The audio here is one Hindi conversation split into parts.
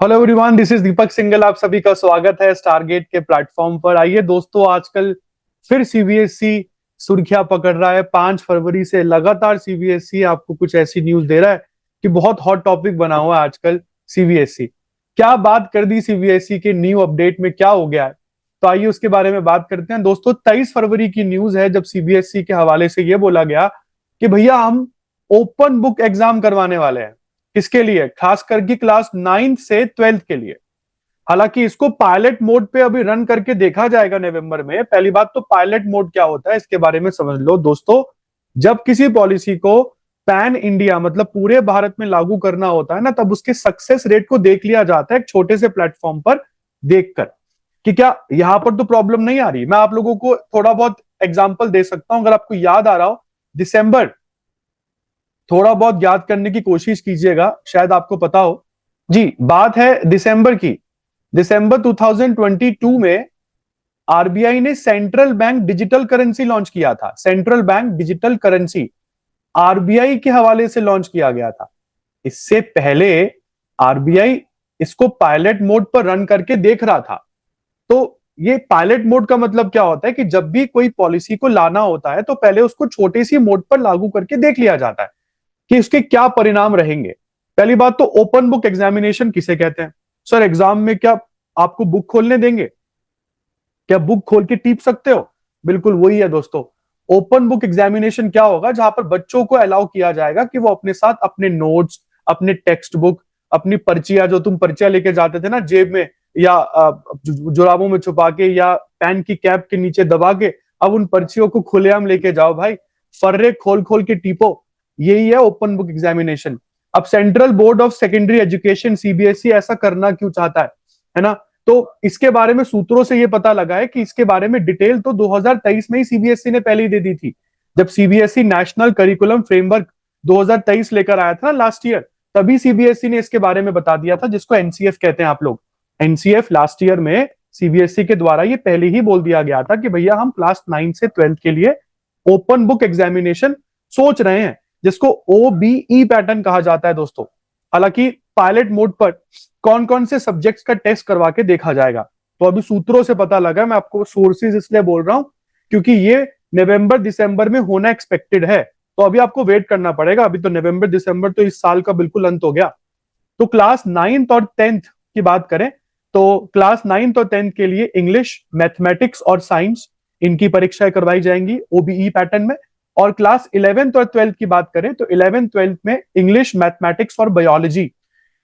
Hello everyone, this is Deepak single. आप सभी का स्वागत है स्टारगेट के प्लेटफॉर्म पर। आइए दोस्तों, आजकल फिर सीबीएसई सुर्खियां पकड़ रहा है। 5 फरवरी से लगातार सीबीएसई आपको कुछ ऐसी न्यूज दे रहा है कि बहुत हॉट टॉपिक बना हुआ है आजकल। सीबीएसई क्या बात कर दी, सीबीएसई के न्यू अपडेट में क्या हो गया है, तो आइए उसके बारे में बात करते हैं। दोस्तों, 23 फरवरी की न्यूज है जब सीबीएसई के हवाले से यह बोला गया कि भैया हम ओपन बुक एग्जाम करवाने वाले हैं। किसके लिए? खास करके क्लास 9 से 12 के लिए। हालांकि इसको पायलट मोड पे अभी रन करके देखा जाएगा नवंबर में। पहली बात तो पायलट मोड क्या होता है इसके बारे में समझ लो दोस्तों। जब किसी पॉलिसी को पैन इंडिया मतलब पूरे भारत में लागू करना होता है ना, तब उसके सक्सेस रेट को देख लिया जाता है एक छोटे से प्लेटफॉर्म पर देखकर कि क्या यहां पर तो प्रॉब्लम नहीं आ रही। मैं आप लोगों को थोड़ा बहुत एग्जाम्पल दे सकता हूं, अगर आपको याद आ रहा हो। दिसंबर, थोड़ा बहुत याद करने की कोशिश कीजिएगा, शायद आपको पता हो। जी, बात है दिसंबर की। दिसंबर 2022 में आरबीआई ने central bank digital currency launch किया था। Central bank digital currency RBI के हवाले से लॉन्च किया गया था। इससे पहले आरबीआई इसको पायलट मोड पर रन करके देख रहा था। तो ये पायलट मोड का मतलब क्या होता है कि जब भी कोई पॉलिसी को लाना होता है तो पहले उसको छोटी सी मोड पर लागू करके देख लिया जाता है कि इसके क्या परिणाम रहेंगे। पहली बात तो ओपन बुक एग्जामिनेशन किसे कहते हैं? सर, एग्जाम में क्या आपको बुक खोलने देंगे? क्या बुक खोल के टीप सकते हो? बिल्कुल वही है दोस्तों। ओपन बुक एग्जामिनेशन क्या होगा? जहां पर बच्चों को अलाउ किया जाएगा कि वो अपने साथ अपने नोट्स, अपने टेक्स्ट बुक, अपनी पर्चियां, जो तुम पर्चियां लेके जाते थे ना जेब में या जुराबों में छुपा के या पैन की कैप के नीचे दबा के, अब उन पर्चियों को खुलेआम लेके जाओ भाई। फर्रे खोल खोल के टीपो। यही है ओपन बुक एग्जामिनेशन। अब central board of secondary education CBSE ऐसा करना क्यों चाहता है ना? तो इसके बारे में सूत्रों से यह पता लगा है कि इसके बारे में डिटेल तो 2023 में ही सीबीएसई ने पहले ही दे दी थी। जब सीबीएसई नेशनल करिकुलम फ्रेमवर्क 2023 लेकर आया था ना लास्ट ईयर, तभी सीबीएसई ने इसके बारे में बता दिया था, जिसको एनसीएफ कहते हैं आप लोग। एनसीएफ लास्ट ईयर में सीबीएसई के द्वारा ये पहले ही बोल दिया गया था कि भैया हम क्लास 9 से 12 के लिए ओपन बुक एग्जामिनेशन सोच रहे हैं, जिसको ओबीई पैटर्न कहा जाता है दोस्तों। हालांकि पायलट मोड पर कौन कौन से सब्जेक्ट्स का टेस्ट करवा के देखा जाएगा, तो अभी सूत्रों से पता लगा। मैं आपको सोर्सेज इसलिए बोल रहा हूं क्योंकि ये नवंबर दिसंबर में होना एक्सपेक्टेड है। तो अभी आपको वेट करना पड़ेगा। अभी तो नवंबर दिसंबर तो इस साल का बिल्कुल अंत हो गया। तो क्लास 9 और 10 की बात करें तो क्लास 9 और 10 के लिए इंग्लिश, मैथमेटिक्स और साइंस, इनकी परीक्षाएं करवाई जाएंगी ओबीई पैटर्न में। और क्लास 11th और 12th की बात करें तो 11th 12th में इंग्लिश, मैथमेटिक्स और बायोलॉजी,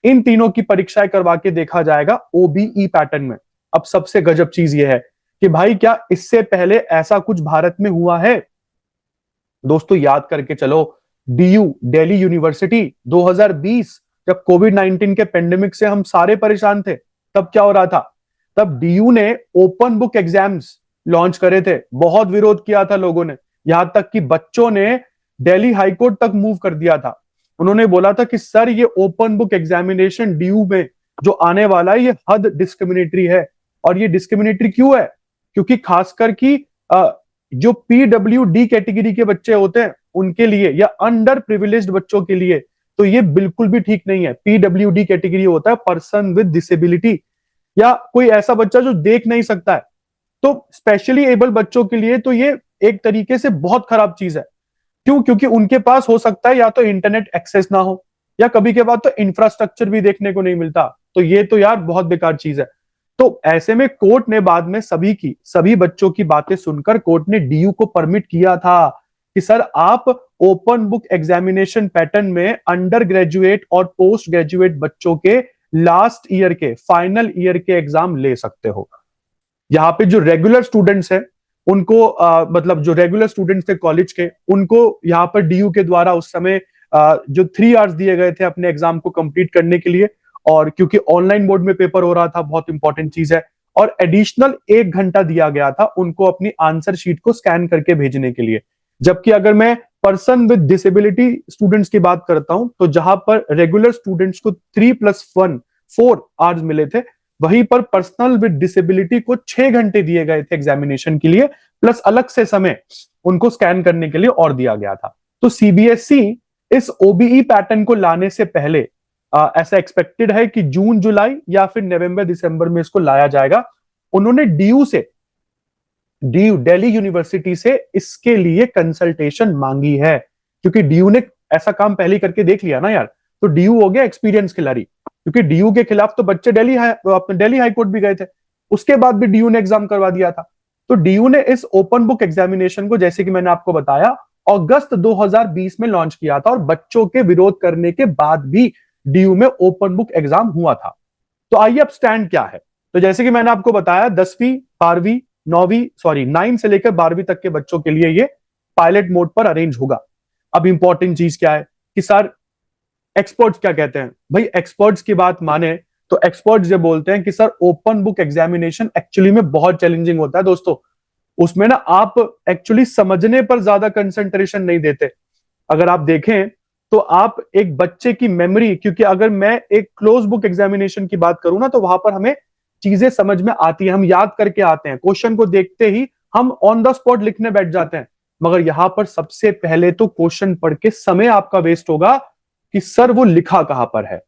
इन तीनों की परीक्षाएं करवा के देखा जाएगा ओबीई पैटर्न में। अब सबसे गजब चीज यह है कि भाई क्या इससे पहले ऐसा कुछ भारत में हुआ है? दोस्तों याद करके चलो, डीयू, दिल्ली यूनिवर्सिटी, 2020 जब कोविड 19 के पेंडेमिक से हम सारे परेशान थे, तब क्या हो रहा था? तब डीयू ने ओपन बुक एग्जाम्स लॉन्च करे थे। बहुत विरोध किया था लोगों ने, यहां तक कि बच्चों ने दिल्ली हाईकोर्ट तक मूव कर दिया था। उन्होंने बोला था कि सर, ये ओपन बुक एग्जामिनेशन डीयू में जो आने वाला है ये हद डिस्क्रिमिनेटरी है। और ये डिस्क्रिमिनेटरी क्यों है? क्योंकि खासकर की जो पीडब्ल्यूडी कैटेगरी के बच्चे होते हैं उनके लिए, या अंडर प्रिविलेज्ड बच्चों के लिए, तो ये बिल्कुल भी ठीक नहीं है। पीडब्ल्यूडी कैटेगरी होता है पर्सन विद डिसेबिलिटी, या कोई ऐसा बच्चा जो देख नहीं सकता है। तो स्पेशली एबल बच्चों के लिए तो ये एक तरीके से बहुत खराब चीज है। क्यों? क्योंकि उनके पास हो सकता है या तो इंटरनेट एक्सेस ना हो, या कभी के बाद तो इंफ्रास्ट्रक्चर भी देखने को नहीं मिलता। तो ये तो यार बहुत बेकार चीज है। तो ऐसे में कोर्ट ने बाद में सभी बच्चों की बातें सुनकर कोर्ट ने डीयू को परमिट किया था कि सर आप ओपन बुक एग्जामिनेशन पैटर्न में अंडर ग्रेजुएट और पोस्ट ग्रेजुएट बच्चों के लास्ट ईयर के, फाइनल ईयर के एग्जाम ले सकते हो। यहाँ पे जो रेगुलर स्टूडेंट्स हैं उनको मतलब जो रेगुलर स्टूडेंट्स थे कॉलेज के, उनको यहाँ पर डीयू के द्वारा उस समय जो 3 आवर्स दिए गए थे अपने एग्जाम को कंप्लीट करने के लिए। और क्योंकि ऑनलाइन मोड में पेपर हो रहा था, बहुत इंपॉर्टेंट चीज है। और एडिशनल 1 घंटा दिया गया था उनको अपनी आंसर शीट को स्कैन करके भेजने के लिए। जबकि अगर मैं पर्सन विद डिसेबिलिटी स्टूडेंट्स की बात करता हूं, तो जहां पर रेगुलर स्टूडेंट्स को 3+1 4 आवर्स मिले थे, वहीं पर पर्सनल विद डिसेबिलिटी को 6 घंटे दिए गए थे एग्जामिनेशन के लिए, प्लस अलग से समय उनको स्कैन करने के लिए और दिया गया था। तो सीबीएसई इस ओबीई पैटर्न को लाने से पहले ऐसा एक्सपेक्टेड है कि जून जुलाई या फिर नवंबर दिसंबर में इसको लाया जाएगा। उन्होंने डीयू दिल्ली यूनिवर्सिटी से इसके लिए कंसल्टेशन मांगी है, क्योंकि डीयू ने ऐसा काम पहले करके देख लिया ना यार, तो डीयू हो गया एक्सपीरियंस खिलाड़ी। क्योंकि डीयू के खिलाफ तो बच्चे दिल्ली हाई कोर्ट भी गए थे, उसके बाद भी डीयू ने एग्जाम करवा दिया था। तो डीयू ने इस ओपन बुक एग्जामिनेशन को, जैसे कि मैंने आपको बताया, अगस्त 2020 में लॉन्च किया था, और बच्चों के विरोध करने के बाद भी डीयू में ओपन बुक एग्जाम हुआ था। तो आइए अब स्टैंड क्या है। तो जैसे कि मैंने आपको बताया, 10वीं 12वीं 9 से लेकर 12वीं तक के बच्चों के लिए ये पायलट मोड पर अरेंज होगा। अब इंपॉर्टेंट चीज क्या है कि सर एक्सपर्ट्स क्या कहते हैं। भाई एक्सपर्ट्स की बात माने तो एक्सपर्ट्स ये बोलते हैं कि sir open book examination actually में बहुत चैलेंजिंग होता है दोस्तों। उसमें ना आप एक्चुअली समझने पर ज्यादा कंसंट्रेशन नहीं देते। अगर आप देखें तो आप एक बच्चे की मेमोरी, क्योंकि अगर मैं एक क्लोज बुक एग्जामिनेशन की बात करूं ना, तो वहां पर हमें चीजें समझ में आती है, हम याद करके आते हैं, क्वेश्चन को देखते ही हम ऑन द स्पॉट लिखने बैठ जाते हैं। मगर यहां पर सबसे पहले तो क्वेश्चन पढ़ के समय आपका वेस्ट होगा कि सर वो लिखा कहां पर है,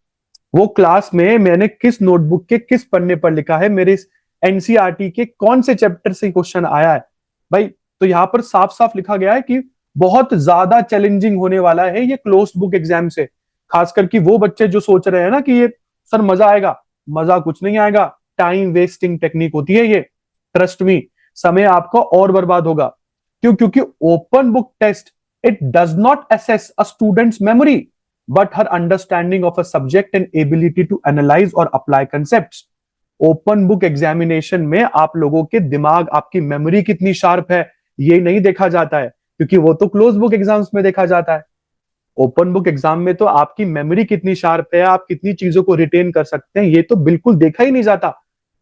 वो क्लास में मैंने किस नोटबुक के किस पन्ने पर लिखा है, मेरे एनसीईआरटी के कौन से चैप्टर से क्वेश्चन आया है। भाई तो यहां पर साफ साफ लिखा गया है कि बहुत ज्यादा चैलेंजिंग होने वाला है ये क्लोज बुक एग्जाम से। खासकर कि वो बच्चे जो सोच रहे हैं ना कि ये सर मजा आएगा, मजा कुछ नहीं आएगा, टाइम वेस्टिंग टेक्निक होती है ये। ट्रस्ट मी, समय आपका और बर्बाद होगा। क्यों? क्योंकि open book test it does not assess a student's memory but her understanding of a subject and ability to analyse और apply concepts. Open book examination में आप लोगों के दिमाग, आपकी मेमोरी कितनी शार्प है ये नहीं देखा जाता है, क्योंकि वो तो क्लोज बुक एग्जाम्स में देखा जाता है। ओपन बुक एग्जाम में तो आपकी मेमोरी कितनी शार्प है, आप कितनी चीजों को रिटेन कर सकते हैं, ये तो बिल्कुल देखा ही नहीं जाता।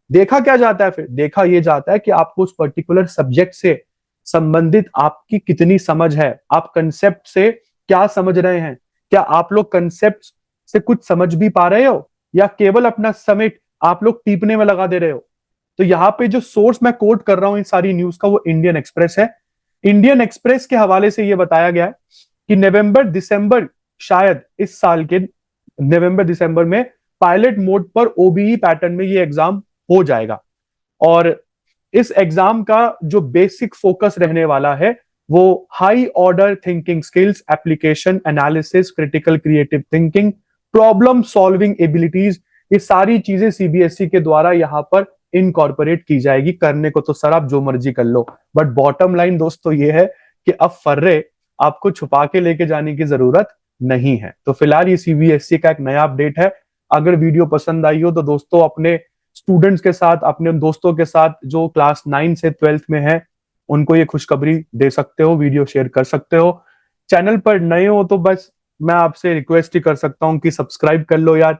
देखा क्या जाता है फिर? देखा ये जाता है कि आपको उस पर्टिकुलर सब्जेक्ट से संबंधित आपकी कितनी समझ है, आप कंसेप्ट से क्या समझ रहे हैं, क्या आप लोग कंसेप्ट से कुछ समझ भी पा रहे हो, या केवल अपना समय आप लोग टीपने में लगा दे रहे हो। तो यहाँ पे जो सोर्स मैं कोट कर रहा हूं इन सारी न्यूज का, वो इंडियन एक्सप्रेस है। इंडियन एक्सप्रेस के हवाले से यह बताया गया है कि नवंबर दिसंबर, शायद इस साल के नवंबर दिसंबर में पायलट मोड पर ओबीई पैटर्न में ये एग्जाम हो जाएगा। और इस एग्जाम का जो बेसिक फोकस रहने वाला है वो high order thinking skills, application analysis, critical creative thinking, problem solving abilities, ये सारी चीजें सीबीएसई के द्वारा यहां पर इनकॉर्पोरेट की जाएगी। करने को तो सर आप जो मर्जी कर लो, बट बॉटम लाइन दोस्तों ये है कि अब फर्रे आपको छुपा के लेके जाने की जरूरत नहीं है। तो फिलहाल ये सीबीएसई का एक नया अपडेट है। अगर वीडियो पसंद आई हो तो दोस्तों अपने स्टूडेंट्स के साथ, अपने दोस्तों के साथ जो क्लास 9 से 12th में है, उनको ये खुशखबरी दे सकते हो, वीडियो शेयर कर सकते हो। चैनल पर नए हो तो बस मैं आपसे रिक्वेस्ट ही कर सकता हूं कि सब्सक्राइब कर लो यार,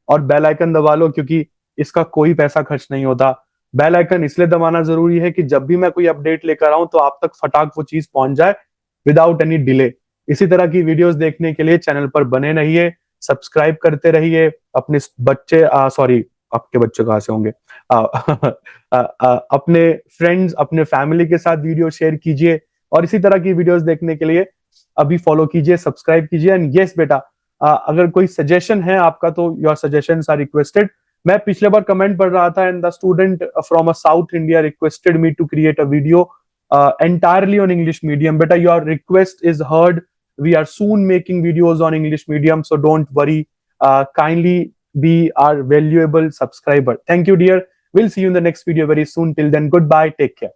और बेल आइकन दबा लो, क्योंकि इसका कोई पैसा खर्च नहीं होता। बेल आइकन इसलिए दबाना जरूरी है कि जब भी मैं कोई अपडेट लेकर आऊं तो आप तक फटाक वो चीज पहुंच जाए विदाउट एनी डिले। इसी तरह की वीडियोस देखने के लिए चैनल पर बने रहिए, सब्सक्राइब करते रहिए। अपने बच्चे सॉरी आपके बच्चे कहाँ से होंगे अपने फ्रेंड्स, अपने फैमिली के साथ वीडियो शेयर कीजिए, और इसी तरह की वीडियोस देखने के लिए अभी फॉलो कीजिए, सब्सक्राइब कीजिए। एंड यस बेटा, अगर कोई सजेशन है आपका तो योर सजेशंस आर रिक्वेस्टेड। मैं पिछले बार कमेंट पढ़ रहा था and the student from a south India requested me to create a video entirely on English medium. Beta, your request is heard. We are soon making videos on English medium, so don't worry. Kindly be our valuable subscriber. Thank you, dear. We'll see you in the next video very soon. Till then, goodbye. Take care.